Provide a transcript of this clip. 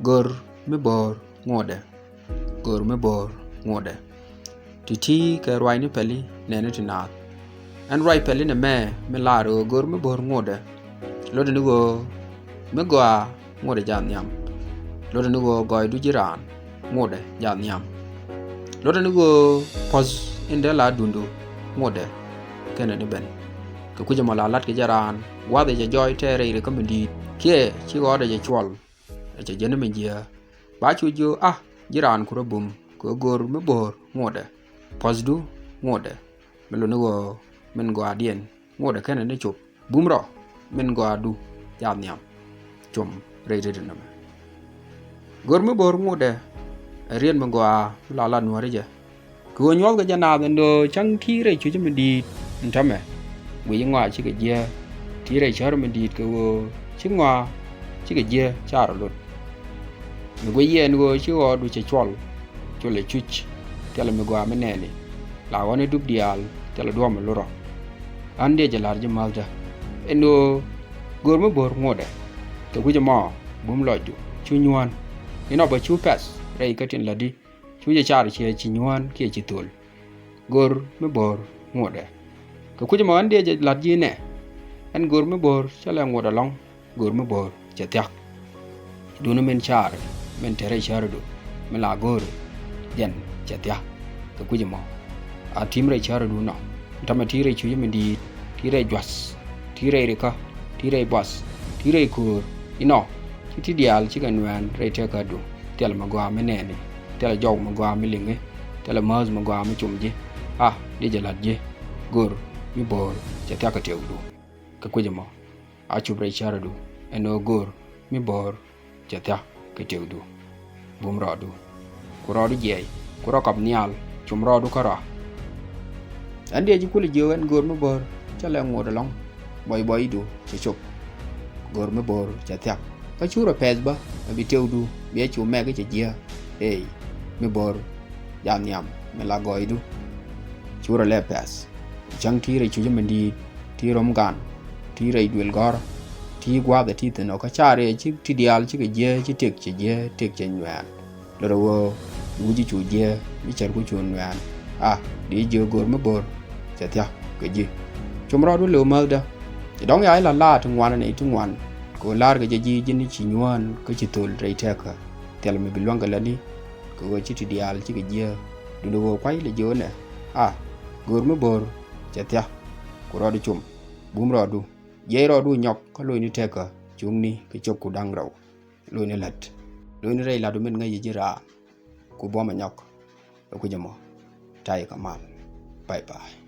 gor me bor ngode gor me bor ngode titi ke rwai ni peli nene tinat en rwai peli ne me laro gor me bor ngode lode ni go me goa ngode jan nyam lode ni go goy du jiran ngode jan nyam lode ni go pos indela dundu ngode kene ni ben ke kuje mala lat ke jaran wade je joy tere ire kamindi kie chi gode je chwal je jene menjia ba chu jo jiran kurabum ko gor me bor ngode posdu ngode melo no men go adien ngode kene ne chup bumro men go adu jam nyam chum reide na gor me bor ngode rien me go la la nuare je ko nyol ga jana do chang thi re chu je mendi ntame wi ngwa chi ke je thi re char mendi ko chi ngwa chi ke je char lut go yen go chi go du che chol chole chuch tele me go ameneli la woni dub dial tele do me loro ande je lar je malta eno gor me bor ngode to ku je mo bum loju chu nyuan ino ba chu pes re ka tin ladi chu je char che chi nyuan ke chi tul gor me bor ngode ko ku je mo ande je lar je ne en gor me bor chala ngode long gor me bor che tyak du no men char men tere char du me la gor jen che tyak ko ku je mo a tim re char du no tama tire chu je mendi tire jwas tire re ka tire bas tire kur ino ti dial chi kan wan re te ka du tel ma gwa menene tel jog ma gwa mi linge tel maz ma gwa mi chumje de jalat je gor mi bor che ta ka te du ka ku jama a chu bre chara du eno gor mi bor che ta ka te du bum ra du ku ra du je ku ra kap nial chum ra du kara ande ji kuli je en gor mi bor cha la ngod long boy du che chup gor mi bor che ta ka chura pesba bi teudu bi chu me ga che jia mi bor jam nyam me la goidu chura le pes jang tire chu mendi ti rom gan ti re duel gor ti gwa da ti no ka chare chi ti dial chi ga je chi tek che nwan lo wo uji chu je bi cher ku chu nwan di je gor mi bor che ta ke ji chumra du le malda dong ya la tungwan ne tungwan ko lar ga ji jini chi nyuan ko chi tul re teka tel me bilwang ga lani ko chi ti dial chi ga je du wo kwai le jo ne gor me bor che tya ko ro du chum bum ro du ye ro du nyok ko lo ni teka chung ni ke chop ku dang raw lo ni lat lo ni re la du men nga ji ra ku bo ma nyok ko jamo tai ka mal bye bye